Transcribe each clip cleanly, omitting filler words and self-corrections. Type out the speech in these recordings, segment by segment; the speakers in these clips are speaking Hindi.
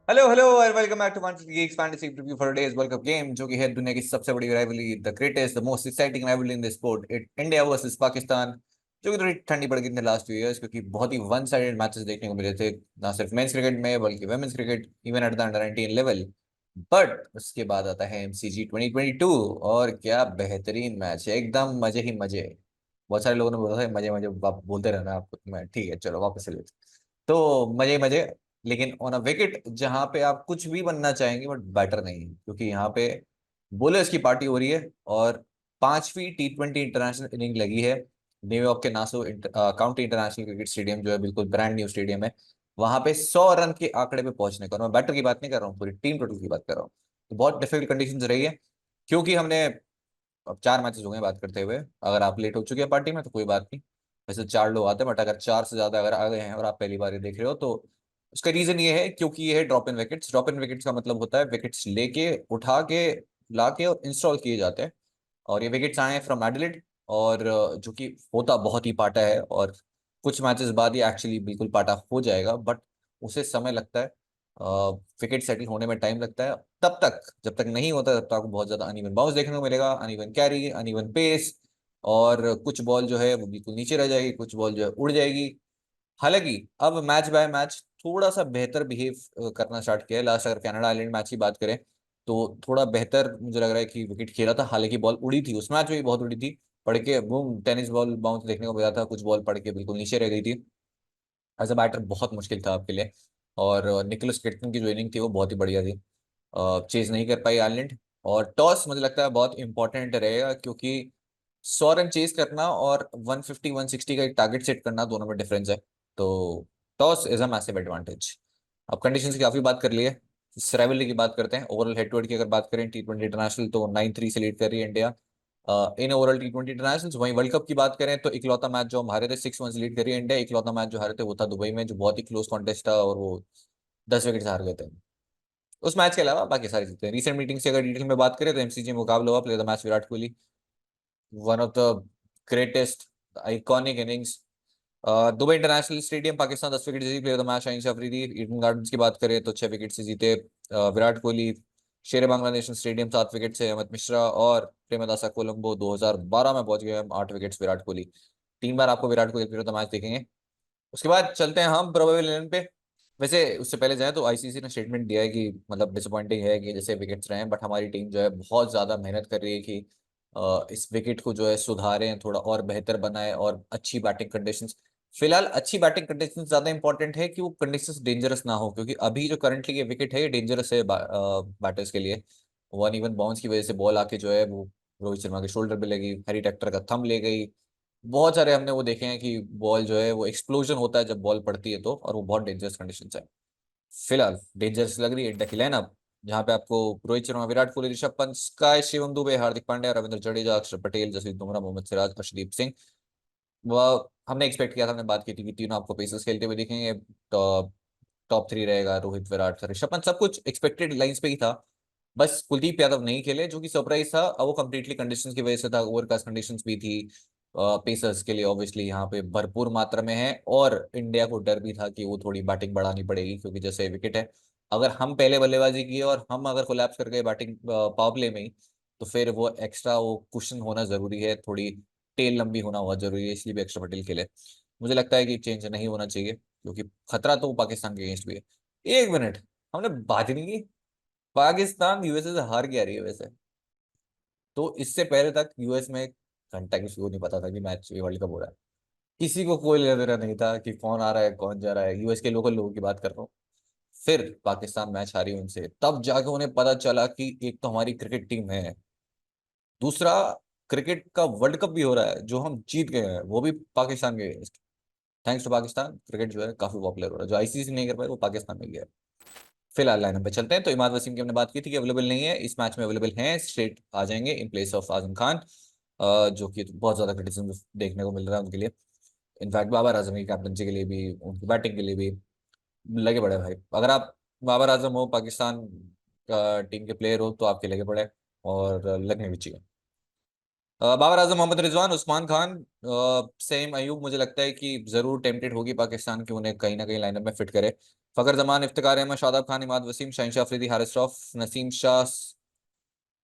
Hello hello and welcome back to fantasy geeks fantasy preview for today's world cup game, जो कि है दुनिया की सबसे बड़ी rivalry, the greatest the most exciting rivalry in the sport, it India versus Pakistan. जो कि थोड़ी ठंडी पड़ गई थी लास्ट 2 इयर्स, क्योंकि बहुत ही वन साइडेड मैचेस देखने को मिले थे, ना सिर्फ मेंस क्रिकेट में बल्कि women's cricket, even at the under 19 level. But उसके बाद आता है एमसीजी 2022, और क्या बेहतरीन मैच है, एकदम मजे ही मजे। बहुत सारे लोगों ने बोला था मजे मजे बोलते रहना आपको, मैं ठीक है चलो वापस से लेते। तो मजे ही मजे। लेकिन ऑन अ विकेट जहां पे आप कुछ भी बनना चाहेंगे बट बैटर नहीं है, क्योंकि यहाँ पे बॉलर्स की पार्टी हो रही है। और पांचवी T20 इंटरनेशनल इनिंग लगी है न्यूयॉर्क के नासो काउंटी इंटरनेशनल क्रिकेट स्टेडियम, जो है बिल्कुल ब्रांड न्यू स्टेडियम है। वहां पे 100 रन के आंकड़े पे पहुंचने का, और मैं बैटर की बात नहीं कर रहा हूँ, पूरी टीम टोटल की बात कर रहा हूँ। तो बहुत डिफिकल्ट कंडीशन रही है, क्योंकि हमने अब 4 मैचेस हो गए बात करते हुए। अगर आप लेट हो चुके हैं पार्टी में तो कोई बात नहीं, वैसे 4 लोग आते हैं, बट अगर 4 से ज्यादा अगर आ गए हैं और आप पहली बार ये देख रहे हो तो उसका रीजन ये है, क्योंकि ये है drop in wickets. Drop in wickets का मतलब होता है विकेट्स लेके, उठा के, ला के और इंस्टॉल किए जाते हैं। और ये विकेट्स आए हैं फ्रॉम एडिलेड, और जो कि होता बहुत ही पाटा है, और कुछ मैचेस बाद ये एक्चुअली बिल्कुल पाटा हो जाएगा, बट उसे समय लगता है। विकेट सेटल होने में टाइम लगता है। तब तक जब तक नहीं होता तब तक आपको बहुत ज्यादा अनइवन बाउंस देखने को मिलेगा, अनइवन कैरी, अनइवन पेस। और कुछ बॉल जो है वो बिल्कुल नीचे रह जाएगी, कुछ बॉल जो है उड़ जाएगी। हालांकि अब मैच बाय मैच थोड़ा सा बेहतर बिहेव करना स्टार्ट किया है। लास्ट अगर कनाडा आइलैंड मैच की बात करें तो थोड़ा बेहतर मुझे लग रहा है कि विकेट खेला था। हालांकि बॉल उड़ी थी, उस मैच में भी बहुत उड़ी थी, पड़ के बूम टेनिस बॉल बाउंस देखने को मिला था, कुछ बॉल पड़ के बिल्कुल नीचे रह गई थी। एज अ बैटर बहुत मुश्किल था आपके लिए। और निकोलस केटन की जो इनिंग थी वो बहुत ही बढ़िया थी। चेज नहीं कर पाई आयरलैंड। और टॉस मुझे लगता है बहुत इंपॉर्टेंट रहेगा, क्योंकि 100 रन चेज करना और 150 160 का एक टारगेट सेट करना, दोनों में डिफरेंस है। तो toss is a massive advantage. अब कंडीशंस की काफी बात कर ली है, इस rivalry की बात करते हैं। ओवरऑल हेड टू हेड की अगर बात करें T20 इंटरनेशनल, तो 9-3 से लीड कर रही है India in overall T20 international. वहीं वर्ल्ड कप की बात करें तो इकलौता मैच जो हम हारे थे 6-1 से लीड कर रही है इंडिया। इकलौता मैच जो हारे थे वो था दुबई में, जो बहुत ही क्लोज कॉन्टेस्ट था, और वो 10 विकेट से हार गए थे। उस मैच के अलावा बाकी सारी जीते हैं। रिसेंट मीटिंग से अगर डिटेल में बात करें तो एमसीजी मुकाबला हुआ, player the match Virat Kohli, one of the greatest iconic innings. Dubai international stadium Pakistan 10 wicket से जीती, player of the match Shaheen Afridi. Eden gardens की बात करें तो 6 विकेट से जीते विराट कोहली। शेर बांग्ला नेशनल स्टेडियम 7 विकेट से अमित मिश्रा, और प्रेमदासा कोलंबो 2012 में पहुंच गए हम 8 विकेट विराट कोहली। 3 बार आपको Virat Kohli player of the match देखेंगे। उसके बाद चलते हैं हम प्रोबेबल 11 पे। वैसे उससे पहले जाए तो आईसीसी ने स्टेटमेंट दिया है कि मतलब डिसअपॉइंटिंग है कि जैसे विकेट्स रहे हैं, बट हमारी टीम जो है बहुत ज्यादा मेहनत कर रही है कि इस विकेट को जो है सुधारें, थोड़ा और बेहतर बनाए, और अच्छी बैटिंग कंडीशंस। फिलहाल अच्छी बैटिंग कंडीशंस ज्यादा इंपॉर्टेंट है कि वो कंडीशंस डेंजरस ना हो, क्योंकि अभी जो करंटली ये विकेट है ये डेंजरस है बैटर्स के लिए। वन इवन बाउंस की वजह से बॉल आके जो है वो रोहित शर्मा के शोल्डर पे लगी, हैरी टेक्टर का थंब ले गई। बहुत सारे हमने वो देखे हैं कि बॉल जो है वो एक्सप्लोजन होता है जब बॉल पड़ती है तो, और वो बहुत डेंजरस कंडीशन है। फिलहाल डेंजरस लग रही है इंडिया की लाइनअप, जहाँ पे आपको रोहित शर्मा, विराट कोहली, ऋषभ पंत, स्काई, शिवम दुबे, हार्दिक पांड्या, रविंद्र जडेजा, अक्षर पटेल, जसप्रीत बुमराह, मोहम्मद सिराज, अर्शदीप सिंह। वह हमने एक्सपेक्ट किया था, हमने बात की थी कि तीनों आपको पेसर्स खेलते हुए दिखेंगे। टॉप 3 रहेगा रोहित, विराट, ऋषभ पंत, सब कुछ एक्सपेक्टेड लाइंस पे ही था। बस कुलदीप यादव नहीं खेले, जो कि सरप्राइज था। अब वो कंप्लीटली कंडीशंस की वजह से था, ओवरकास्ट कंडीशंस भी थी पेसर्स के लिए ऑब्वियसली यहाँ पे भरपूर मात्रा में है। और इंडिया को डर भी था कि वो थोड़ी बैटिंग बढ़ानी पड़ेगी, क्योंकि जैसे विकेट है, अगर हम पहले बल्लेबाजी किए और हम अगर कोलैप्स कर गए बैटिंग पावर प्ले में ही, तो फिर वो एक्स्ट्रा वो कुशन होना जरूरी है, थोड़ी टेल लंबी होना बहुत जरूरी है, इसलिए भी अक्षर पटेल खेले। मुझे लगता है कि चेंज नहीं होना चाहिए, क्योंकि खतरा तो पाकिस्तान के अगेंस्ट भी है। 1 मिनट, हमने बात ही नहीं की। पाकिस्तान यूएसए से हार के आ रही है वैसे। तो इससे पहले तक यूएस में घंटा किसी को नहीं पता था कि मैच वर्ल्ड कप हो रहा है। किसी को कोई लेना देना नहीं था कि कौन आ रहा है कौन जा रहा है, यूएस के लोकल लोगों की बात कर रहा हूँ। फिर पाकिस्तान मैच हारी उनसे, तब जाके उन्हें पता चला कि एक तो हमारी क्रिकेट टीम है, दूसरा क्रिकेट का वर्ल्ड कप भी हो रहा है जो हम जीत गए हैं, वो भी पाकिस्तान के against. Thanks to Pakistan cricket जो है काफी पॉपुलर हो रहा है, जो आईसीसी नहीं कर पाए वो पाकिस्तान में गया है। फिलहाल लाइनअप पे चलते हैं, तो इमाद वसीम की हमने बात की थी कि अवेलेबल नहीं है, इस मैच में अवेलेबल हैं, स्ट्रेट आ जाएंगे in place of Azam Khan. जो कि बहुत ज्यादा क्रिटिसिज्म देखने को मिल रहा है उनके लिए। इनफैक्ट बाबर आजम की कैप्टनसी के लिए भी, उनकी बैटिंग के लिए भी लगे पड़े भाई। अगर आप बाबर आजम हो, पाकिस्तान टीम के प्लेयर हो, तो आपके लगे पड़े, और लगने भी चाहिए। बाबर आजम, मोहम्मद रिजवान, उस्मान खान, सेम अयूब, मुझे लगता है कि जरूर टेम्पटेड होगी पाकिस्तान की उन्हें कहीं ना कहीं लाइनअप में फिट करे। फखर जमान, इफ्तिकार अहमद, शादाब खान, इमाद वसीम, शहनशाह अफरीदी, हारिस रऊफ, नसीम शाह,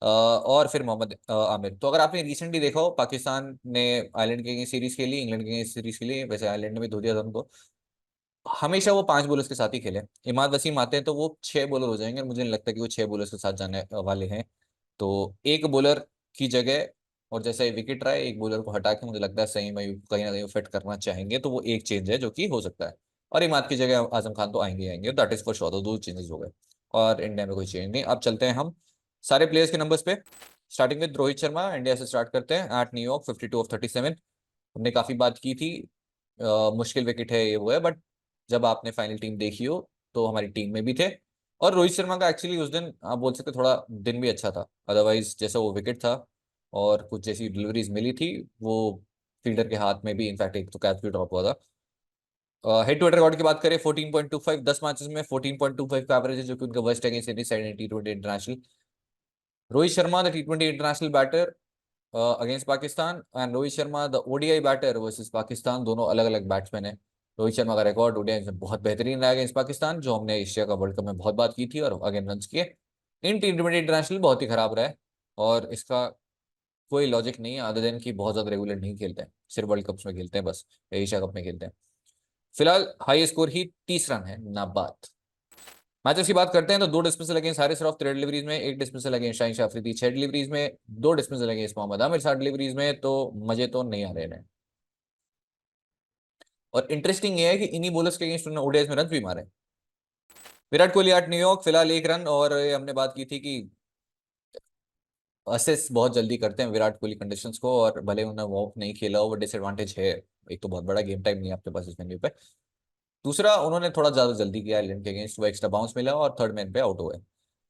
और फिर मोहम्मद आमिर। तो अगर आपने रिसेंटली देखा हो, पाकिस्तान ने आयरलैंड के सीरीज खेली, इंग्लैंड के सीरीज खेली, वैसे आयरलैंड ने भी धो दिया था उनको। हमेशा वो 5 बॉलर्स के साथ ही खेले। इमाद वसीम आते हैं तो वो 6 बॉलर हो जाएंगे, और मुझे नहीं लगता कि वो 6 बॉलर्स के साथ जाने वाले हैं। तो एक बॉलर की जगह, और जैसे विकेट रहा है, एक बॉलर को हटा के मुझे लगता है सही में कहीं ना कहीं फिट करना चाहेंगे, तो वो एक चेंज है जो कि हो सकता है। और इमाद की जगह आजम खान तो आएंगे ही आएंगे, दैट इज फॉर श्योर। तो दो चेंजेस हो गए और इंडिया में कोई चेंज नहीं। अब चलते हैं हम सारे प्लेयर्स के नंबर्स पे। Starting with Rohit Sharma, India से स्टार्ट करते हैं। Eight New York 52 of 37। हमने काफी बात की थी, मुश्किल विकेट है ये वो है, बट जब आपने फाइनल टीम देखी हो तो हमारी टीम में भी थे। और रोहित शर्मा का एक्चुअली उस दिन आप बोल सकते थोड़ा दिन भी अच्छा था, अदरवाइज जैसा वो विकेट था और कुछ जैसी डिलीवरीज मिली थी, वो फील्डर के हाथ में भी इनफैक्ट एक तो कैच भी ड्रॉप हुआ था। हेड टू हेड रिकॉर्ड की बात करें, 14.25, 10 मैचेस में 14.25 का एवरेज है, जो कि उनका वर्स्ट है against any side in T20 international. Rohit Sharma the T20 international batter against Pakistan, and Rohit Sharma the ODI batter versus Pakistan, दोनों अलग अलग बैट्समैन है। रोहित शर्मा का रिकॉर्ड ओडीआई में बहुत बेहतरीन रहा अगेंस्ट पाकिस्तान, जो हमने एशिया का वर्ल्ड कप में बहुत बात की थी, और अगेन रन किए। इन T20 इंटरनेशनल बहुत ही खराब रहा है, और इसका कोई लॉजिक नहीं है अदर देन कि बहुत ज्यादा रेगुलर नहीं खेलते हैं, सिर्फ वर्ल्ड कप्स में खेलते हैं बस, एशिया कप में खेलते हैं। फिलहाल हाई स्कोर ही 30 रन है, नाबाद। मैचेस की बात करते हैं तो 2 dismissal against Haris Rauf 13 deliveries में, 1 dismissal against Shaheen Afridi 6 deliveries में, 2 dismissal against Mohammad Amir 7 deliveries में। तो मजे तो नहीं आ रहे हैं। और इंटरेस्टिंग ये है कि इन्हीं बॉलर्स के अगेंस्ट उन्होंने ओडीआई में रन भी मारे। विराट कोहली 8 न्यूयॉर्क, फिलहाल 1 रन। और ये हमने बात की थी कि असेस बहुत जल्दी करते हैं विराट कोहली कंडीशंस को, और भले उन्होंने वॉक नहीं खेला हो वो डिसएडवांटेज है। एक तो बहुत बड़ा गेम टाइम नहीं है आपके पास इस वेन्यू पे। दूसरा, उन्होंने थोड़ा ज्यादा जल्दी किया आयरलैंड के अगेंस्ट, वो एक्स्ट्रा बाउंस मिला और थर्ड मैन पे आउट हुए।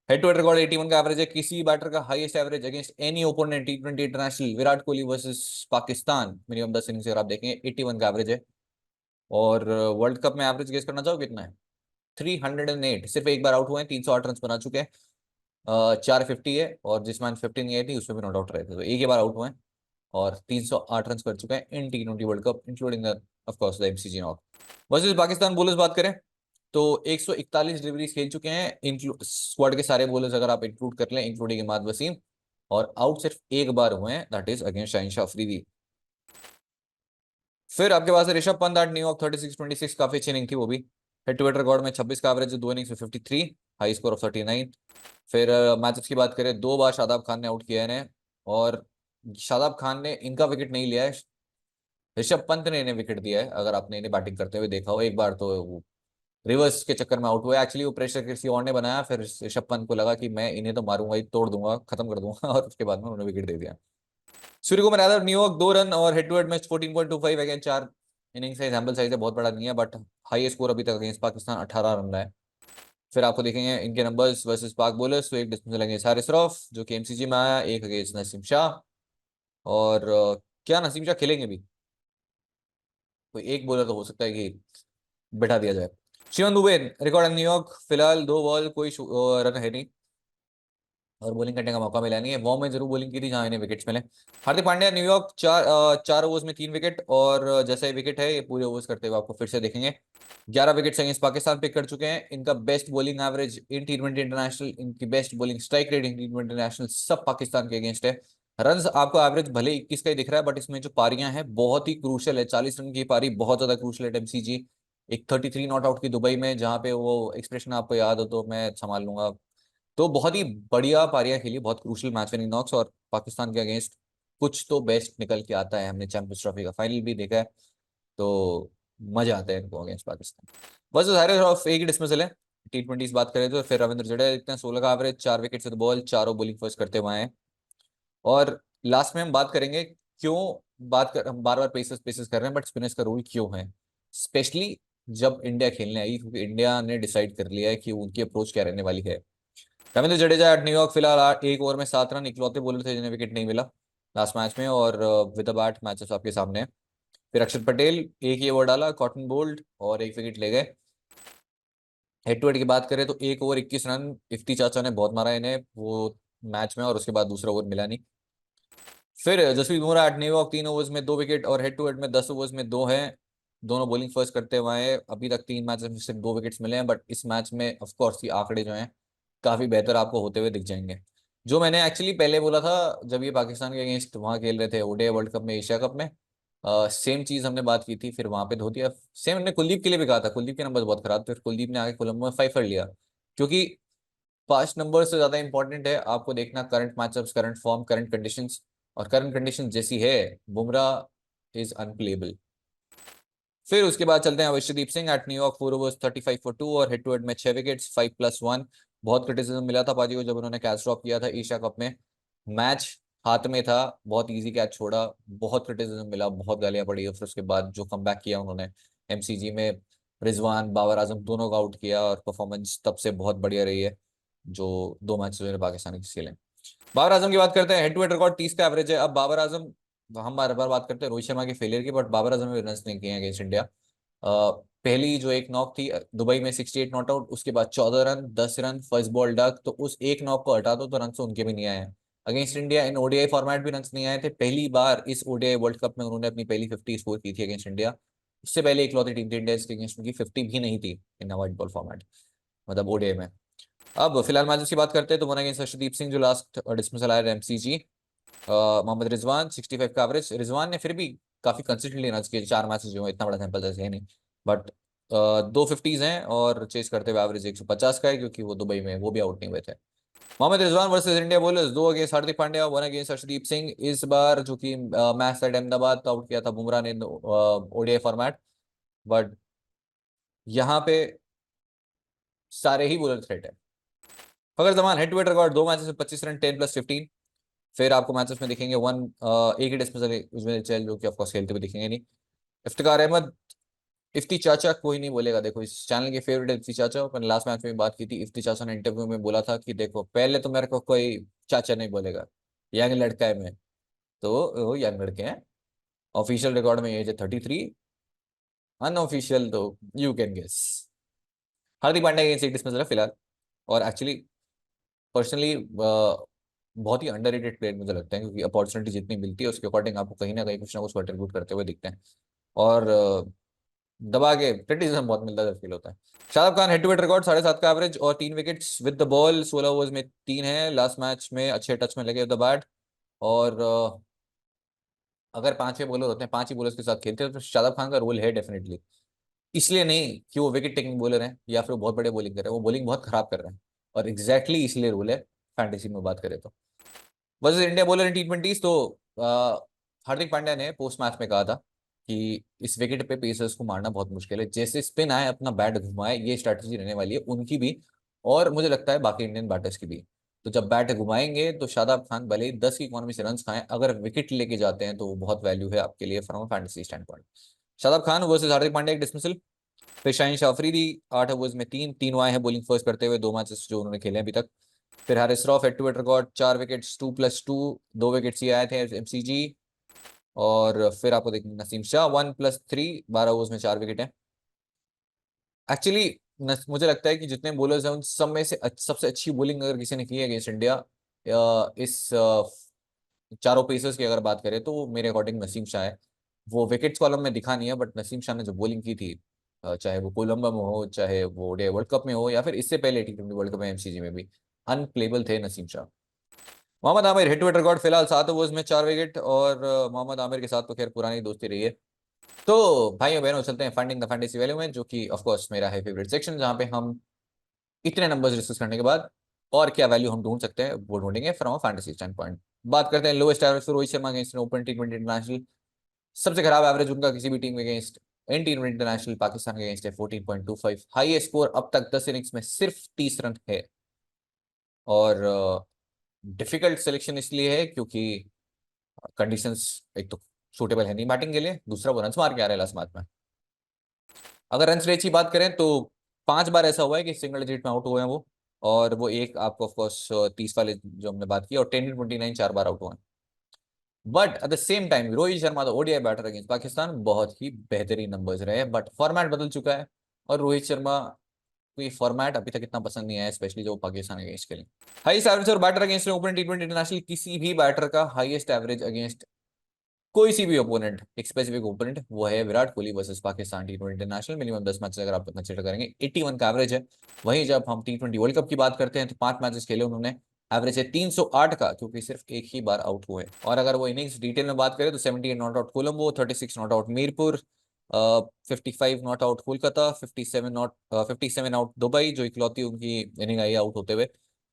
हेड टू हेड रिकॉर्ड 81 का एवरेज है, किसी बैटर का highest average against any opponent T20 international, Virat Kohli versus Pakistan, minimum 10 innings अगर आप देखेंगे 81 का एवरेज है। और वर्ल्ड कप में एवरेज गेस करना चाहो कितना है? 308। सिर्फ एक बार आउट हुए हैं, 308 रन बना चुके हैं। 450 है, और जिस मैच 50 नहीं आई थी उसमें भी नॉट आउट रहे थे, तो एक ही बार आउट हुए हैं। और 308 रन कर चुके हैं इन T20 world cup, including the of course the MCG knock. Versus Pakistan bowlers बात करें तो 141 डिलीवरीज खेल चुके हैं, स्क्वाड के सारे बॉलर्स अगर आप इंक्लूड कर लें, इंक्लूडिंग इमाद वसीम। और आउट सिर्फ एक बार हुए हैं, that is against Shaheen Afridi. फिर आपके पास है ऋषभ पंत 8 न्यूयॉर्क 36-26, काफी अच्छी इनिंग थी वो भी। हेड टू हेड रिकॉर्ड में 26 का एवरेज है, 2 इनिंग्स में 53, हाई स्कोर ऑफ 39। फिर मैचेस की बात करें, 2 बार शादाब खान ने आउट किया है इन्हें, और शादाब खान ने इनका विकेट नहीं लिया है, ऋषभ पंत ने इन्हें विकेट दिया है। अगर आपने इन्हें बैटिंग करते हुए देखा हो, एक बार तो वो रिवर्स के चक्कर में आउट हुआ, एक्चुअली वो प्रेशर किसी और ने बनाया, फिर ऋषभ पंत को लगा कि मैं इन्हें तो मारूंगा ही, तोड़ दूंगा, खत्म कर दूंगा और उसके बाद में उन्होंने विकेट दे दिया। सूर्य कुमार यादव न्यूयॉर्क 2 रन, और head to head match 14.25 against 4 innings, sample size है बहुत बड़ा नहीं है, बट हाई स्कोर अभी तक अगेंस्ट पाकिस्तान 18 रन रहा है। फिर आपको देखेंगे इनके नंबर्स वर्सेस पाक बॉलर्स, तो एक डिस्मिसल अगेंस्ट हारिस रऊफ जो कि एमसीजी में आया, एक अगेंस्ट नसीम शाह। और क्या नसीम शाह खेलेंगे भी? कोई एक बॉलर तो हो सकता है कि बैठा दिया जाए। शिवन दुबे रिकॉर्ड न्यूयॉर्क, फिलहाल 2 बॉल, कोई रन है नहीं, और बॉलिंग करने का मौका मिला नहीं है। वॉर्म में जरूर बॉलिंग की थी जहां इन्हें विकेट्स मिले। हार्दिक पांड्या न्यूयॉर्क, 4 ओवर्स में 3 विकेट, और जैसा ही विकेट है ये पूरे ओवर्स करते हुए आपको फिर से देखेंगे। 11 विकेट्स अगेंस्ट पाकिस्तान पिक कर चुके हैं। इनका best bowling average in T20 international, इनकी best bowling strike rate in T20 international, सब पाकिस्तान के अगेंस्ट है। रन आपको एवरेज भले 21 का ही दिख रहा है, बट इसमें जो पारियां हैं बहुत ही क्रूशल है। 40 रन की पारी बहुत ज्यादा क्रूशल है एमसीजी। एक 33 नॉट आउट की दुबई में, जहां पे वो एक्सप्रेशन आपको याद हो तो मैं संभाल लूंगा। तो बहुत ही बढ़िया पारियां खेली, बहुत क्रूशल मैच विनिंग नॉक्स, और पाकिस्तान के अगेंस्ट कुछ तो बेस्ट निकल के आता है। हमने चैंपियंस ट्रॉफी का फाइनल भी देखा है, तो मजा आता है इनको अगेंस्ट पाकिस्तान। बस सारे ऑफ एक ही डिसमिसल है। T20 बात करें तो फिर रविंद्र जडेजा देखते हैं, 16 का एवरेज, 4 विकेट से बॉल, चारों बॉलिंग फर्स्ट करते हुए आए हैं। और लास्ट में हम बात करेंगे क्यों, बात कर हम बार बार पेसर्स पेसर्स कर रहे हैं, बट स्पिनर्स का रोल क्यों है, स्पेशली जब इंडिया खेलने आई, क्योंकि इंडिया ने डिसाइड कर लिया है कि उनकी अप्रोच क्या रहने वाली है। रविंद्र जडेजा एट न्यूयॉर्क, फिलहाल एक ओवर में 7 रन, इकलौते बॉलर थे जिन्हें विकेट नहीं मिला लास्ट मैच में, और विद द बैट मैचेस आपके सामने हैं। फिर अक्षर पटेल एक ही ओवर डाला, कॉटन बोल्ड, और एक विकेट ले गए। हेड टू हेड की बात करें तो 1 ओवर 21 रन, इफ्ती चाचा ने बहुत मारा इन्हें वो मैच में, और उसके बाद दूसरा ओवर मिला नहीं। फिर जसप्रीत बुमराह 8 3 ओवर्स में 2 विकेट और हेड टू हेड में 10 ओवर्स में 2 हैं। दोनों बॉलिंग फर्स्ट करते हुए आए। अभी तक 3 मैच में सिर्फ 2 विकेट्स मिले हैं, बट इस मैच में ऑफ कोर्स ये आंकड़े जो हैं काफी बेहतर आपको होते हुए दिख जाएंगे। जो मैंने एक्चुअली पहले बोला था जब ये पाकिस्तान के अगेंस्ट वहां खेल रहे थे ओडीआई वर्ल्ड कप में, एशिया कप में, सेम चीज हमने बात की थी, फिर वहां पे धो दिया। सेम हमने कुलदीप के लिए भी कहा था, कुलदीप के नंबर बहुत खराब थे, फिर कुलदीप ने आगे कोलंबो में 5 कर लिया। क्योंकि पास्ट नंबर से ज्यादा इंपॉर्टेंट है आपको देखना current matchups, current form, current conditions. और करंट कंडीशन जैसी है, बुमराह इज अनप्लेबल। फिर उसके बाद चलते हैं Arshdeep Singh eight New York, 4 overs 35 for 2 और हेड टू हेड में 6 विकेट्स, 5+1। बहुत क्रिटिसिज्म मिला था पाजी को जब उन्होंने कैच ड्रॉप किया था एशिया कप में। मैच हाथ में था, बहुत इजी कैच छोड़ा, बहुत क्रिटिसिज्म मिला, बहुत गालियां पड़ी। और फिर उसके बाद जो कमबैक किया उन्होंने एमसीजी में, रिजवान बाबर आजम दोनों को आउट किया और परफॉर्मेंस तब से बहुत बढ़िया रही है जो 2 मैच में पाकिस्तानी खेले। बाबर आजम की बात करते हैं, हेड टू हेड रिकॉर्ड 30 का एवरेज है। अब बाबर आजम, हम बार बार बात करते हैं रोहित शर्मा के फेलियर की, बट बाबर आजम ने रन नहीं किए अगेंस्ट इंडिया। पहली जो एक नॉक थी दुबई में 68 नॉट आउट, उसके बाद 14 run, 10 run, first ball duck, तो उस एक नॉक को हटा दो तो रन तो उनके भी नहीं आए हैं। Against India in ODI format भी रन नहीं आए थे। पहली बार इस ओडीआई वर्ल्ड कप में उन्होंने अपनी पहली 50 स्कोर की थी अगेंस्ट इंडिया। उससे पहले इकलौती टीम थी इंडिया इसके अगेंस्ट उनकी 50 भी नहीं थी इन व्हाइट बॉल फॉर्मेट, मतलब ओडीआई में। अब फिलहाल मैचेस की बात करते हैं तो वन अगेंस्ट अर्शदीप सिंह जो लास्ट डिसमिसल आया एमसीजी। मोहम्मद रिजवान 65 का एवरेज। रिजवान ने फिर भी काफी कंसिस्टेंटली रन किए 4 मैचेस जो है, इतना बड़ा सैंपल जैसे है नहीं, बट 2 50s हैं और चेस करते हुए एवरेज 150 का है क्योंकि वो दुबई में वो भी आउट नहीं हुए थे। Mohammad Rizwan versus India bowlers, 2 against Hardik Pandya, 1 against Arshdeep Singh. इस बार जो कि मैच था अहमदाबाद, तो आउट किया था बुमराह ने ओडीआई फॉर्मेट, बट यहाँ पे सारे ही बॉलर थ्रेट है। Fakhar Zaman head to head record 2 matches में 25 रन, 10+15। फिर आपको मैचेस में दिखेंगे एक ही डिस्मिसल उसमें चल जो कि ऑफकोर्स खेलते हुए दिखेंगे नहीं। इफ्तिकार अहमद, इफ्ती चाचा कोई नहीं बोलेगा, देखो इस चैनल के फेवरेट है इफ्ती चाचा। मैंने लास्ट मैच में बात की थी, इफ्ती चाचा ने इंटरव्यू में बोला था कि देखो पहले तो मेरे को कोई चाचा नहीं बोलेगा, यंग लड़का है मैं। तो वो यंग लड़के हैं। ऑफिशियल रिकॉर्ड में एज है 33, अनऑफिशियल तो you can guess. Hardik Pandya against एक डिसमिसल है फिलहाल। और एक्चुअली पर्सनली बहुत ही अंडररेटेड प्लेयर मुझे लगता है, क्योंकि अपॉर्चुनिटी जितनी मिलती है उसके अकॉर्डिंग आपको कहीं ना कहीं कुछ ना कुछ कंट्रीब्यूट करते हुए दिखते हैं। और दबा के क्रिटिसिज्म बहुत मिलता है, फील होता है। Shahrukh Khan head to head record 7.5 का एवरेज और 3 wickets with the ball, 16 overs में 3 है। लास्ट मैच में अच्छे टच में लगे द बैट। और अगर 5 बॉलर होते हैं, 5 ही बॉलर्स के साथ खेलते हैं, तो शादाब खान का रोल है डेफिनेटली। इसलिए नहीं कि वो विकेट टेकिंग बॉलर हैं या फिर वो बहुत बड़े बॉलिंग कर रहे हैं, वो बॉलिंग बहुत खराब कर रहे हैं। और एग्जैक्टली इसलिए रोल है फैंटेसी में बात करें तो। वर्सेस इंडिया बॉलर इन T20s, तो हार्दिक पांड्या ने पोस्ट मैच में कहा था कि इस विकेट पे पेसर्स को मारना बहुत मुश्किल है, जैसे स्पिन आए अपना बैट घुमाए, ये स्ट्रैटेजी रहने वाली है उनकी भी, और मुझे लगता है बाकी इंडियन बैटर्स की भी। तो जब बैट घुमाएंगे तो शादाब खान भले ही 10 की इकोनॉमी से रन खाएं, अगर विकेट लेके जाते हैं तो वो बहुत वैल्यू है आपके लिए from fantasy standpoint. Shadab Khan versus Hardik Pandya एक डिसमिसल। फिर शाहीन शाह अफरीदी 8 ओवर्स में 3 आए हैं बॉलिंग फर्स्ट करते हुए 2 मैचेस जो उन्होंने खेले हैं अभी तक। फिर Haris Rauf head to head record 4 wickets, 2+2, 2 wickets ही आए थे एमसीजी। और फिर आपको देखिए नसीम शाह 1+3, 12 ओवर्स में 4 विकेट है। एक्चुअली मुझे लगता है कि जितने बॉलर्स हैं उन सब में से सबसे अच्छी बॉलिंग अगर किसी ने की है अगेंस्ट इंडिया, इस चारों पेसर्स की अगर बात करें तो वो मेरे अकॉर्डिंग नसीम शाह है। वो विकेट्स कॉलम में दिखा नहीं है, बट नसीम शाह ने जो बॉलिंग की थी, चाहे वो कोलंबो में हो, चाहे वो ओडीआई वर्ल्ड कप में हो, या फिर इससे पहले T20 वर्ल्ड कप में एमसीजी में भी, अनप्लेबल थे Naseem Shah. Mohammad Amir head to head record फिलहाल 7 ओवर्स में 4 विकेट। और मोहम्मद आमिर के साथ तो खैर पुरानी दोस्ती रही है। तो भाइयों बहनों चलते हैं फाइंडिंग द फैंटेसी वैल्यू में, जो कि ऑफ कोर्स मेरा है फेवरेट सेक्शन, जहां पे हम इतने नंबर्स डिस्कस करने के बाद और क्या वैल्यू हम ढूंढ सकते हैं वो ढूंढेंगे फ्रॉम फैंटेसी स्टैंड पॉइंट। बात करते हैं lowest average, Rohit Sharma against open T20 international. सबसे खराब एवरेज उनका किसी भी टीम के अगेंस्ट इन T20 इंटरनेशनल पाकिस्तान के अगेंस्ट है 14.25। हाईएस्ट स्कोर अब तक 10 इनिंग्स में सिर्फ 30 रन है। और डिफिकल्ट सिलेक्शन इसलिए है क्योंकि कंडीशंस एक तो सूटेबल है नहीं बैटिंग के लिए, दूसरा वो रन मार के आ रहे हैं लास्ट मैच में। अगर रन रेट की बात करें तो 5 बार ऐसा हुआ है कि सिंगल डिजिट में आउट हुए हैं वो। और वो एक आपको ऑफकोर्स 30 वाले जो हमने बात की, और 10-29 4 बार आउट हुए हैं। But at the same time Rohit Sharma तो ओडीआई बैटर अगेंस्ट पाकिस्तान बहुत ही बेहतरीन नंबर्स रहे, बट फॉर्मेट बदल चुका है। और रोहित शर्मा को ये फॉर्मेट अभी तक इतना पसंद नहीं आया, स्पेशली जो पाकिस्तान अगेंस्ट खेले। हाईएस्ट एवरेज और बैटर अगेंस्ट ओपन टी20 इंटरनेशनल, किसी भी बैटर का हाईएस्ट एवरेज अगेंस्ट कोई सी भी ओपोनेंट, एक स्पेसिफिक ओपोनेंट, वो है विराट कोहली वर्सेस पाकिस्तान टी20 इंटरनेशनल। मिनिमम 10 मैचेस अगर आप कंसिडर करेंगे, 81 का एवरेज है। वहीं जब हम टी20 वर्ल्ड कप की बात करते हैं तो 5 मैचेस खेले उन्होंने, एवरेज है 308 का, क्योंकि सिर्फ एक ही बार आउट हुए। और अगर वो इनिंग्स डिटेल में बात करें तो 78 not out Colombo, 36 not out Mirpur, 55 not out Kolkata, 57 out Dubai, जो इकलौती उनकी इनिंग आई आउट होते हुए,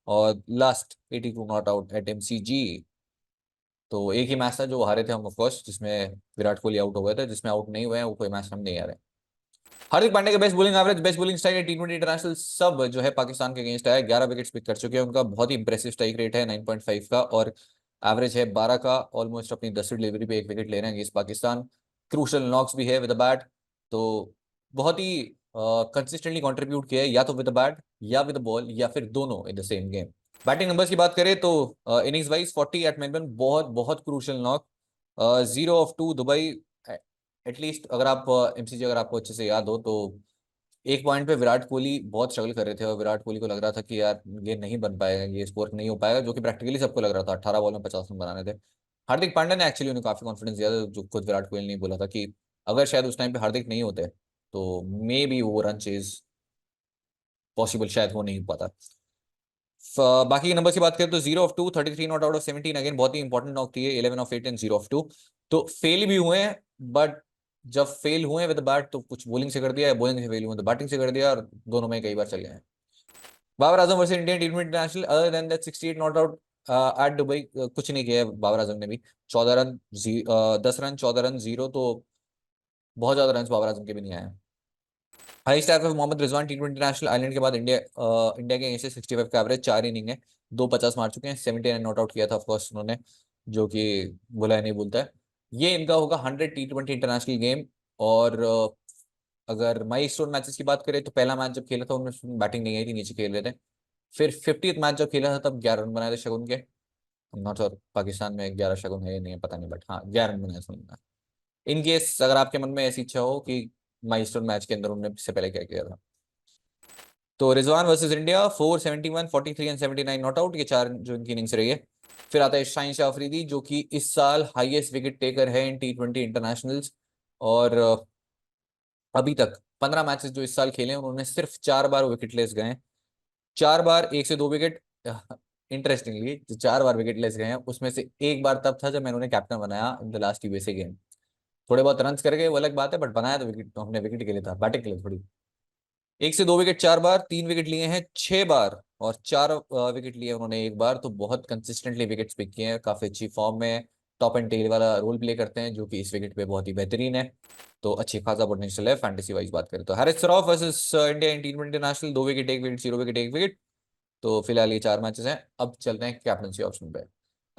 और last 82 not out eight MCG. तो एक ही मैच था जो वो हारे थे हम, ऑफकोर्स, जिसमें विराट कोहली आउट हो गए थे। जिसमें आउट नहीं हुए हैं वो कोई मैच हम नहीं हारे। हार्दिक पांड्या का best bowling average, best bowling strike T20 international सब जो है पाकिस्तान के अगेंस्ट है, 11 विकेट पिक कर चुके हैं। उनका बहुत ही इंप्रेसिव स्ट्राइक रेट है 9.5 का, और एवरेज है 12 का। ऑलमोस्ट अपनी 10वीं डिलीवरी पे एक विकेट ले रहे हैं अगेंस्ट पाकिस्तान। क्रूशल नॉक्स भी है विद द बैट, तो बहुत ही कंसिस्टेंटली कंट्रीब्यूट किया है, या तो विद द बैट या विद द बॉल, या फिर दोनों in the same game. Batting numbers की बात करें तो इनिंग्स वाइज 40 एट मेलबर्न, बहुत बहुत crucial knock, 0 of 2 Dubai. At least अगर आप एमसीजी अगर आपको अच्छे से याद हो तो एक पॉइंट पे विराट कोहली बहुत स्ट्रगल कर रहे थे, और विराट कोहली को लग रहा था कि यार ये नहीं बन पाएगा, ये स्कोर नहीं हो पाएगा, जो कि प्रैक्टिकली सबको लग रहा था। 18 बॉल में 50 रन बनाने थे। हार्दिक पांड्या ने एक्चुअली उन्हें काफी कॉन्फिडेंस दिया था, जो खुद विराट कोहली ने बोला था कि अगर शायद उस टाइम पे हार्दिक नहीं होते तो मे बी वो रन चेज पॉसिबल शायद हो नहीं पाता। बाकी नंबर की बात करें तो 0 of 2, 33 not out of 17, again बहुत ही इंपॉर्टेंट नॉक थी। 11 of 8 एंड 0 of 2, तो फेल भी हुए हैं, बट जब फेल हुए विद बैट तो कुछ बॉलिंग से कर दिया, बॉलिंग से फेल हुए तो बैटिंग से कर दिया, और दोनों में कई बार चल गए हैं। Babar Azam versus Indian team international, other than that 68 not out at Dubai, कुछ नहीं किया है बाबर आजम ने भी। 14 रन, 10 रन, 14 रन, 0, तो बहुत ज्यादा रन बाबर आजम के भी नहीं आए। हाई स्टार पे मोहम्मद रिजवान टी20 इंटरनेशनल आइलैंड के बाद इंडिया के अगेंस्ट 65 का एवरेज, 4 इनिंग है, 250 मार चुके हैं, 79 नॉट आउट किया था ऑफकोर्स उन्होंने, जो कि बुलाया नहीं बोलता है। ये इनका होगा 100 टी20 इंटरनेशनल गेम। और अगर माइलस्टोन मैचेस की बात करें तो पहला मैच जब खेला था उनमें बैटिंग नहीं आई थी, नीचे खेल रहे थे। फिर 50th मैच जब खेला था तब 11 रन बनाए थे शगुन के। नॉट श्योर पाकिस्तान में 11 शगुन है या नहीं है, पता नहीं, बट हाँ 11 रन बनाए थे उन्होंने। इन केस अगर आपके मन में ऐसी इच्छा हो कि माइलस्टोन मैच के अंदर उन्होंने इससे पहले क्या किया था, तो Rizwan versus India 471, 43 and 79 not out, ये 4 जो इनकी इनिंग्स रही है। फिर आता है शाहीन शाह अफरीदी, जो कि इस साल हाईएस्ट विकेट टेकर है इन टी20 इंटरनेशनल्स। और अभी तक 15 मैचेस जो इस साल खेले हैं उन्होंने सिर्फ 4 बार विकेट लेस गए हैं। 4 बार 1 से 2 विकेट। इंटरेस्टिंगली जो 4 बार विकेट लेस गए हैं उसमें से एक बार तब था जब मैंने उन्हें कैप्टन बनाया in the last USA game. थोड़े बहुत रन कर गए वो अलग बात है, बट बनाया तो विकेट, तो हमने विकेट के लिए था, बैटिंग के लिए थोड़ी। 1 से 2 विकेट 4 बार, 3 विकेट लिए हैं 6 बार, और 4 विकेट लिए उन्होंने 1 बार, तो बहुत कंसिस्टेंटली विकेट्स पिक किए हैं, काफी अच्छी फॉर्म में। टॉप एंड टेल वाला रोल प्ले करते हैं, जो कि इस विकेट पे बहुत ही बेहतरीन है। तो अच्छी खासा पोटेंशियल है फैंटेसी वाइज बात करें तो। Harris Shroff versus India in T20 international, 2 wicket 1 wicket, 0 wicket 1 wicket. तो फिलहाल ये 4 मैचेस हैं। अब चलते हैं कैप्टनसी ऑप्शन पे।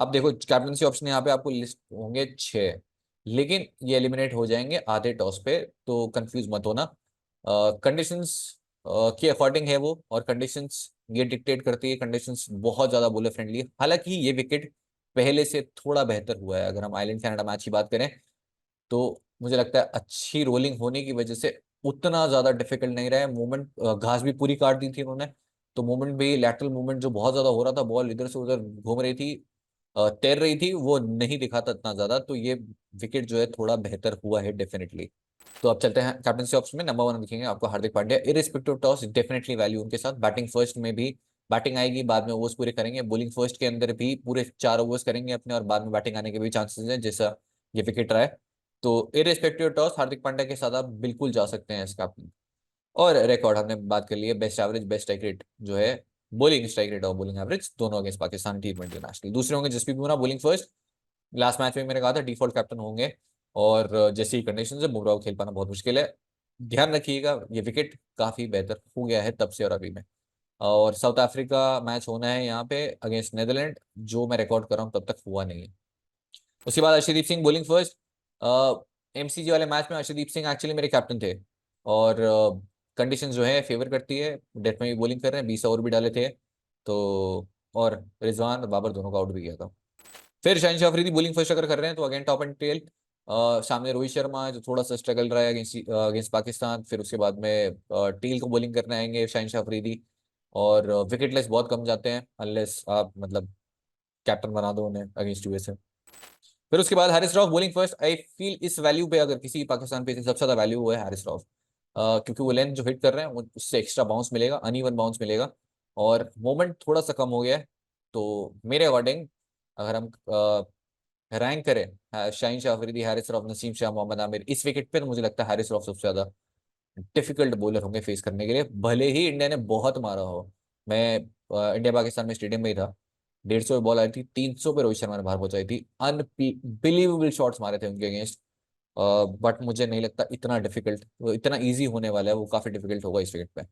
अब देखो कैप्टनसी ऑप्शन यहाँ पे आपको लिस्ट होंगे 6, लेकिन ये एलिमिनेट हो जाएंगे आधे टॉस पे, तो कंफ्यूज मत होना। कंडीशंस के अकॉर्डिंग है वो, और कंडीशंस ये डिक्टेट करती है। कंडीशंस बहुत ज्यादा बॉलर फ्रेंडली है, हालांकि ये विकेट पहले से थोड़ा बेहतर हुआ है। अगर हम आइलैंड कनाडा मैच की बात करें तो मुझे लगता है अच्छी रोलिंग होने की वजह से उतना ज्यादा डिफिकल्ट नहीं रहा है मूवमेंट। घास भी पूरी काट दी थी उन्होंने, तो मूवमेंट भी, लैटरल मूवमेंट जो बहुत ज्यादा हो रहा था, बॉल इधर से उधर घूम रही थी, तैर रही थी, वो नहीं दिखाता इतना ज्यादा। तो ये विकेट जो है थोड़ा बेहतर हुआ है डेफिनेटली। तो अब चलते हैं कैप्टनसी ऑप्शन में। नंबर 1 दिखेंगे आपको Hardik Pandya, irrespective toss, definitely value उनके साथ। बैटिंग फर्स्ट में भी, बैटिंग आएगी बाद में ओवर्स पूरे करेंगे, बॉलिंग फर्स्ट के अंदर भी पूरे 4 ओवर्स करेंगे अपने, और बाद में बैटिंग आने के भी चांसेस हैं जैसा ये विकेट रहा है। तो इरिस्पेक्टिव टॉस हार्दिक पांड्या के साथ आप बिल्कुल जा सकते हैं इसका। और रिकॉर्ड हमने बात कर ली है, best average, best strike rate जो है, बॉलिंग स्ट्राइक रेट और बॉलिंग एवरेज दोनों अगेंस्ट पाकिस्तान टी20 नेशनल। दूसरे होंगे Jasprit Bumrah, bowling first. Last match में मैंने कहा था डिफॉल्ट कैप्टन होंगे, और जैसी कंडीशन है बुमराह को खेल पाना बहुत मुश्किल है। ध्यान रखिएगा ये विकेट काफी बेहतर हो गया है तब से और अभी में। और साउथ अफ्रीका मैच होना है यहाँ पे अगेंस्ट नेदरलैंड, जो मैं रिकॉर्ड कर रहा हूँ तब तक हुआ नहीं है। उसके बाद Arshdeep Singh bowling first. MCG वाले मैच में अर्शदीप सिंह एक्चुअली मेरे कैप्टन थे, और कंडीशन जो है फेवर करती है, डेथ में भी बॉलिंग कर रहे हैं, 20 ओवर भी डाले थे तो। और रिजवान और बाबर दोनों का आउट भी किया था। फिर शाहीन शाह अफरीदी बॉलिंग फर्स्ट अगर कर रहे हैं तो अगेन टॉप एंड टेल, सामने रोहित शर्मा जो थोड़ा सा स्ट्रगल रहा है अगेंस्ट पाकिस्तान। फिर उसके बाद में टील को बॉलिंग करने आएंगे शाहिन अफरीदी। और विकेटलेस बहुत कम जाते हैं अनलेस आप मतलब कैप्टन बना दो उन्हें अगेंस्ट यूएसए। फिर उसके बाद Haris Rauf bowling first. I feel इस वैल्यू पे अगर किसी पाकिस्तान पे सबसे ज्यादा वैल्यू हुआ है हारिस रऊफ, क्योंकि वो लेंथ जो हिट कर रहे हैं उससे एक्स्ट्रा बाउंस मिलेगा, अनइवन बाउंस मिलेगा और मोमेंट थोड़ा सा कम हो गया है। तो मेरे अकॉर्डिंग अगर हम रैंक करें शाहीन शाह अफरीदी, हारिस रऊफ, नसीम शाह, मोहम्मद आमिर, इस विकेट पे तो मुझे लगता है हारिस रऊफ सबसे ज्यादा डिफिकल्ट बॉलर होंगे फेस करने के लिए, भले ही इंडिया ने बहुत मारा हो। मैं इंडिया पाकिस्तान में स्टेडियम में ही था। 150 बॉल आई थी, 300 पे रोहित शर्मा ने बाहर पहुंचाई थी। अनबिलीवेबल शॉट्स मारे थे उनके अगेंस्ट। बट मुझे नहीं लगता इतना डिफिकल्ट, इतना इजी होने वाला है, वो काफी डिफिकल्ट होगा इस विकेट पे।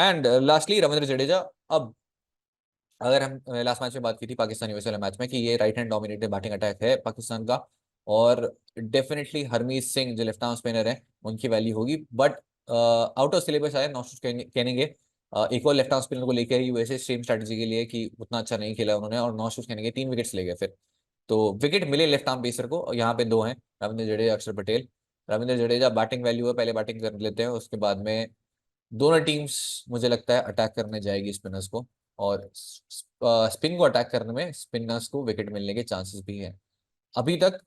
And lastly Ravindra Jadeja. अब अगर हम लास्ट मैच में बात की थी पाकिस्तान यूएस वाले मैच में कि ये right hand dominated batting attack है पाकिस्तान का, और डेफिनेटली हरमीत सिंह जो लेफ्ट आर्म स्पिनर है उनकी वैल्यू होगी। बट आउट ऑफ सिलेबस आया नौशाद कहनेंगे, एक और लेफ्ट आर्म स्पिनर को लेकर यूएसए सेम स्ट्रेटजी के लिए कि उतना अच्छा नहीं खेला उन्होंने, और नौशाद कहनेंगे 3 विकेट्स ले गए फिर। तो विकेट मिले लेफ्ट आर्म पेसर को, और यहाँ पे दो हैं, रविंद्र जडेजा, अक्षर पटेल। रविंद्र जडेजा बैटिंग वैल्यू है, पहले बैटिंग कर लेते हैं, उसके बाद में दोनों टीम्स मुझे लगता है अटैक करने जाएगी स्पिनर्स को, और स्पिन को अटैक करने में स्पिनर्स को विकेट मिलने के चांसेस भी हैं। अभी तक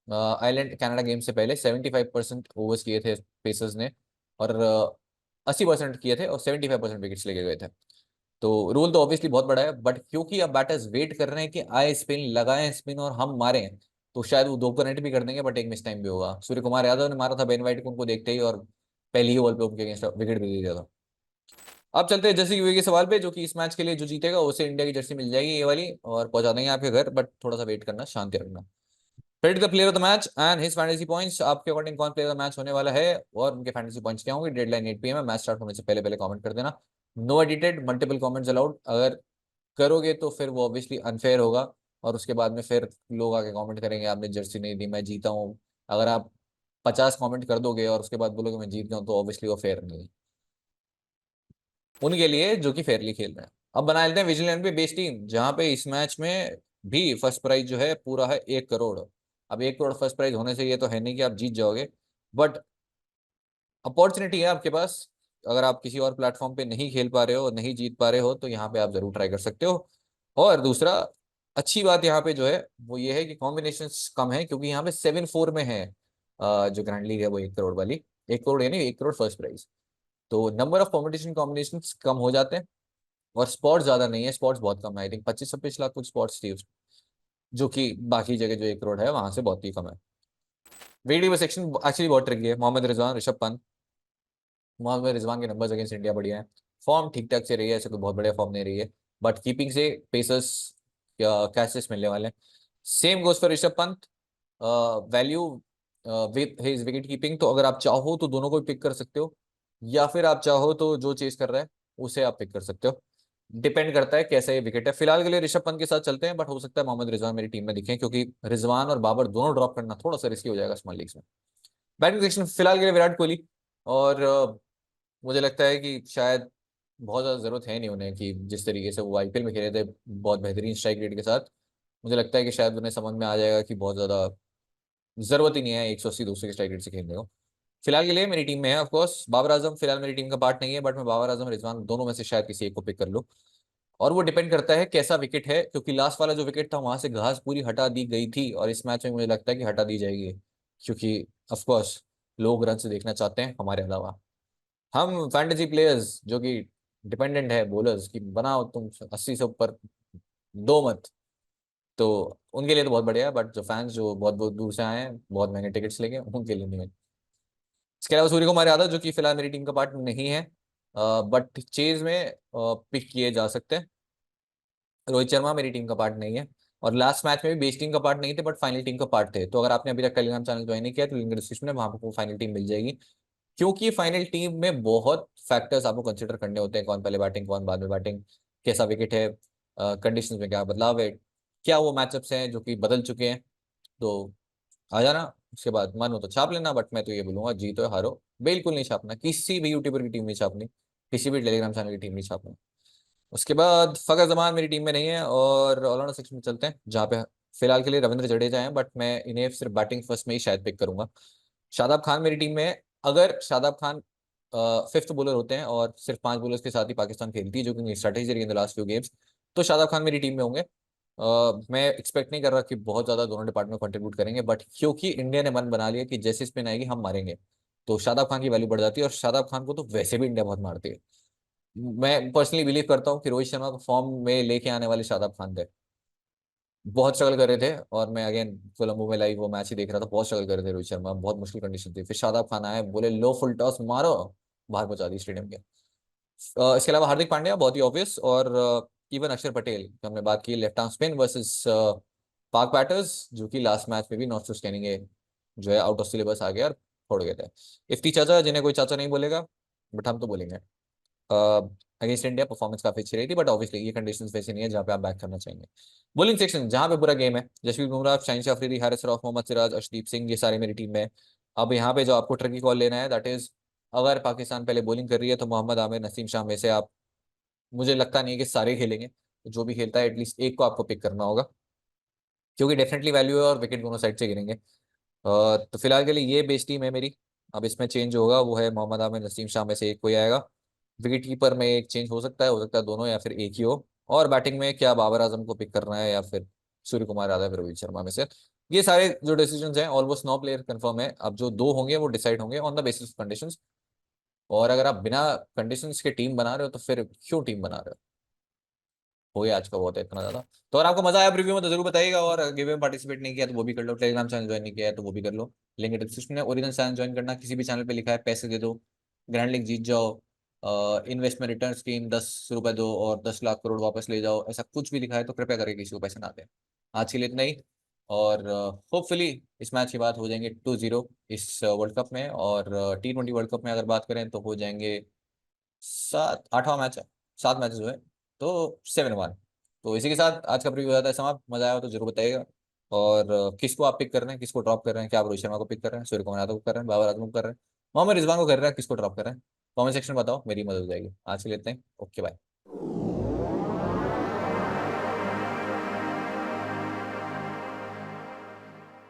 आयरलैंड कनाडा गेम से पहले 75% ओवर्स किए थे पेसर्स ने, और 80% किए थे, और 75% विकेट्स लेके गए थे। तो रूल तो ऑब्वियसली बहुत बड़ा है, बट क्योंकि अब बैटर्स वेट कर रहे हैं कि आए स्पिन, लगाएं स्पिन और हम मारें, तो शायद वो 2 को नेट भी कर देंगे, बट एक मिस टाइम भी होगा। सूर्य कुमार यादव ने मारा था बेन वाइट को उनको देखते ही, और पहली ही बॉल पे उनके अगेंस्ट विकेट भी दे दिया था। अब चलते हैं जर्सी गिवे के सवाल पे, जो कि इस मैच के लिए जो जीतेगा उसे इंडिया की जर्सी मिल जाएगी, ये वाली, और पहुंचा देंगे आपके घर, बट थोड़ा सा वेट करना, शांति रखना। Predict the player of the match and his fantasy points. आपके अकॉर्डिंग कौन प्लेयर ऑफ द मैच होने वाला है और उनके फैंटेसी पॉइंट्स क्या होंगे? डेडलाइन 8 PM है, मैच स्टार्ट होने से पहले पहले कमेंट कर देना। No edited, multiple comments allowed. अगर करोगे तो फिर वो ऑब्वियसली अनफेयर होगा, और उसके बाद में फिर लोग आके कमेंट करेंगे आपने जर्सी नहीं दी, मैं जीता हूँ। अगर आप 50 कमेंट कर दोगे और उसके बाद बोलोगे मैं जीत गया हूँ, तो ऑब्वियसली वो फेयर नहीं है उनके लिए जो कि फेयरली खेल रहे हैं। अब बना लेते हैं विजिलेंट पे बेस टीम, जहां पे इस मैच में भी फर्स्ट प्राइज जो है पूरा है 1 करोड़। अब 1 करोड़ फर्स्ट प्राइज होने से ये तो है नहीं कि आप जीत जाओगे, बट अपॉर्चुनिटी है आपके पास। अगर आप किसी और प्लेटफॉर्म पे नहीं खेल पा रहे हो, नहीं जीत पा रहे हो, तो यहाँ पे आप जरूर ट्राई कर सकते हो। और दूसरा अच्छी बात यहाँ पे जो है वो ये है कि कॉम्बिनेशन कम है, क्योंकि यहाँ पे 7-4 में है। जो ग्रैंड लीग है वो 1 करोड़ वाली, 1 करोड़ यानी 1 करोड़ फर्स्ट प्राइज। तो नंबर ऑफ कॉम्पिटिशन कॉम्बिनेशन कम हो जाते हैं, और स्पॉट्स ज्यादा नहीं है, स्पॉट्स बहुत कम है। आई थिंक 25-26 लाख कुछ स्पॉट्स थी जो कि बाकी जगह जो 1 करोड़ है वहां से बहुत ही कम है। वेडी सेक्शन एक्चुअली बहुत ट्रिकी है। मोहम्मद रिजवान, ऋषभ पंत। मोहम्मद रिजवान के नंबर्स अगेंस्ट इंडिया बढ़िया है, फॉर्म ठीक ठाक से रही है, ऐसे कोई बहुत बढ़िया फॉर्म नहीं रही है, बट कीपिंग से पेसर्स कैचेस मिलने वाले हैं। Same goes for Rishabh Pant. Value with his wicket keeping, तो अगर आप चाहो तो दोनों को पिक कर सकते हो, या फिर आप चाहो तो जो चेस कर रहा है उसे आप पिक कर सकते हो। डिपेंड करता है कैसा ये विकेट है। फिलहाल के लिए ऋषभ पंत के साथ चलते हैं, बट हो सकता है मोहम्मद रिजवान मेरी टीम में दिखें, क्योंकि रिजवान और बाबर दोनों ड्रॉप करना थोड़ा सा रिस्की हो जाएगा स्मॉल लीग्स में। बैटिंग सेक्शन फिलहाल के लिए विराट कोहली, और मुझे लगता है कि शायद बहुत ज़्यादा जरूरत है नहीं उन्हें, कि जिस तरीके से वो आईपीएल में खेले थे बहुत बेहतरीन स्ट्राइक रेट के साथ, मुझे लगता है कि शायद उन्हें समझ में आ जाएगा कि बहुत ज़्यादा जरूरत ही नहीं है 180-200 के स्ट्राइक रेट से खेलने को। फिलहाल के लिए मेरी टीम में है ऑफकोर्स बाबर आजम, फिलहाल मेरी टीम का पार्ट नहीं है, बट मैं बाबर आजम, रिजवान दोनों में से शायद किसी एक को पिक कर लूँ। और वो डिपेंड करता है कैसा विकेट है, क्योंकि लास्ट वाला जो विकेट था वहां से घास पूरी हटा दी गई थी, और इस मैच में मुझे लगता है कि हटा दी जाएगी, क्योंकि ऑफकोर्स लोग रन से देखना चाहते हैं हमारे अलावा। हम फैंटेसी प्लेयर्स जो कि डिपेंडेंट है बॉलर्स की, बनाओ तुम 80 से ऊपर, दो मत। तो उनके लिए तो बहुत बढ़िया है, बट जो फैंस जो बहुत बहुत दूर से आए हैं बहुत महंगे टिकट्स लेके, उनके लिए नहीं है। इसके अलावा सूर्य कुमार यादव जो कि फिलहाल मेरी टीम का पार्ट नहीं है, बट चेज में पिक किए जा सकते हैं। रोहित शर्मा मेरी टीम का पार्ट नहीं है, और लास्ट मैच में भी बेस टीम का पार्ट नहीं थे, बट फाइनल टीम का पार्ट थे। तो अगर आपने अभी तक टेलीग्राम चैनल ज्वाइन नहीं किया तो लिंक डिस्क्रिप्शन में, वहां पर फाइनल टीम मिल जाएगी। क्योंकि फाइनल टीम में बहुत फैक्टर्स आपको कंसिडर करने होते हैं, कौन पहले बैटिंग कौन बाद में बैटिंग, कैसा विकेट है, कंडीशंस में क्या बदलाव है, क्या वो मैचअप्स हैं जो कि बदल चुके हैं। तो आ जाना, उसके बाद मन हो तो छाप लेना, बट मैं तो ये बोलूंगा जीतो या हारो बिल्कुल नहीं छापना, किसी भी यूट्यूबर की टीम नहीं छापनी, किसी भी टेलीग्राम चैनल की टीम नहीं छापना। उसके बाद फकर जमान मेरी टीम में नहीं है, और ऑलराउंडर सेक्शन में चलते हैं, जहाँ पे फिलहाल के लिए रविंद्र जडेजा हैं, बट मैं इन्हें सिर्फ बैटिंग फर्स्ट में ही शायद पिक करूंगा। शादाब खान मेरी टीम में है। अगर शादाब खान फिफ्थ बॉलर होते हैं और सिर्फ 5 बॉलर्स के साथ ही पाकिस्तान खेलती है, जो कि स्ट्रैटेजी रही in the last few games, तो शादाब खान मेरी टीम में होंगे। मैं एक्सपेक्ट नहीं कर रहा कि बहुत ज्यादा दोनों डिपार्टमेंट कंट्रीब्यूट करेंगे, बट क्योंकि इंडिया ने मन बना लिया कि जैसे स्पिन आएगी हम मारेंगे, तो शादाब खान की वैल्यू बढ़ जाती है। और शादाब खान को तो वैसे भी इंडिया बहुत मारती है। मैं पर्सनली बिलीव करता हूँ कि रोहित शर्मा को फॉर्म में लेके आने वाले शादाब खान थे। बहुत स्ट्रगल कर रहे थे, और मैं अगेन कोलंबो में लाइव वो मैच ही देख रहा था, बहुत स्ट्रगल कर रहे थे रोहित शर्मा, बहुत मुश्किल कंडीशन थी। फिर शादाब खान आए, बोले लो फुल टॉस मारो, बाहर पहुंचा दी स्टेडियम के। इसके अलावा हार्दिक पांड्या बहुत ही ऑब्वियस, और इवन अक्षर पटेल की हमने बात की, लेफ्ट आर्म स्पिन वर्सेस पाक बैटर्स, जो कि लास्ट मैच में भी नॉट स्कैनिंग है जो है आउट ऑफ सिलेबस आ गया और छोड़ गए थे। इफ्ती चाचा, जिन्हें कोई चाचा नहीं बोलेगा, बट हम तो बोलेंगे। अगेंस्ट इंडिया परफॉर्मेंस काफी अच्छी रही थी, बट ऑब्वियसली ये कंडीशंस वैसी नहीं है जहाँ पे आप बैक करना चाहेंगे। बॉलिंग सेक्शन जहाँ पे पूरा गेम है, जसप्रीत बुमराह, शाहिन अफरीदी, हारिस रऊफ, मोहम्मद सिराज, अर्शदीप सिंह, ये सारे मेरी टीम में है। अब यहाँ पे जो आपको ट्रिकी कॉल लेना है, दैट इज, अगर पाकिस्तान पहले बॉलिंग कर रही है तो मोहम्मद आमिर, नसीम शाह में से आप, मुझे लगता नहीं है कि सारे खेलेंगे, तो जो भी खेलता है एटलीस्ट एक को आपको पिक करना होगा, क्योंकि डेफिनेटली वैल्यू है और विकेट दोनों साइड से गिरेंगे। तो फिलहाल के लिए ये बेस टीम है मेरी। अब इसमें चेंज होगा, वो है मोहम्मद आमिर, नसीम शाह में से एक कोई आएगा। विकेट कीपर में एक चेंज हो सकता है दोनों या फिर एक ही हो। और बैटिंग में क्या बाबर आजम को पिक करना है या फिर सूर्य कुमार यादव, फिर रोहित शर्मा में से। ये सारे जो डिसीजंस हैं, ऑलमोस्ट 9 प्लेयर कंफर्म है। अब जो दो होंगे वो डिसाइड होंगे on the basis of conditions. और अगर आप बिना कंडीशंस के टीम बना रहे हो तो फिर क्यों टीम बना रहे हो गया आज का बहुत है इतना ज्यादा। तो अगर आपको मजा आया रिव्यू में तो जरूर बताइएगा, और गिव में पार्टिसिपेट नहीं किया तो वो भी कर लो, टेलीग्राम चैनल ज्वाइन नहीं किया है तो वो भी कर लो, लिंक डिस्क्रिप्शन में। ओरिजिनल चैनल ज्वाइन करना, किसी भी चैनल पे लिखा है पैसे दे दो, ग्रैंड लीग जीत जाओ, इन्वेस्टमेंट रिटर्न स्कीम 10 रुपए दो और 10 लाख करोड़ वापस ले जाओ, ऐसा कुछ भी लिखा है तो कृपया करके किसी को पैसे ना दें। आज के लिए इतना ही। और होपफुली इस मैच की बात हो जाएंगे 2-0 इस वर्ल्ड कप में। और T20 वर्ल्ड कप में अगर बात करें तो हो जाएंगे 8वां मैच है, 7 मैचेस हुए, तो 7-1। तो इसी के साथ आज का प्रीव्यू हो जाता है समाप्त। मजा आया हो तो जरूर बताइएगा। और किसको आप पिक कर रहे हैं, किसको ड्रॉप कर रहे हैं, क्या आप रोहित शर्मा को पिक कर रहे हैं, सूर्य कुमार यादव को कर रहे हैं, बाबर आजम को कर रहे हैं, मोहम्मद रिजवान को कर रहे हैं, किसको ड्रॉप कर रहे हैं, कमेंट सेक्शन में बताओ, मेरी मदद हो जाएगी। आज के लिए इतना ही। Okay bye.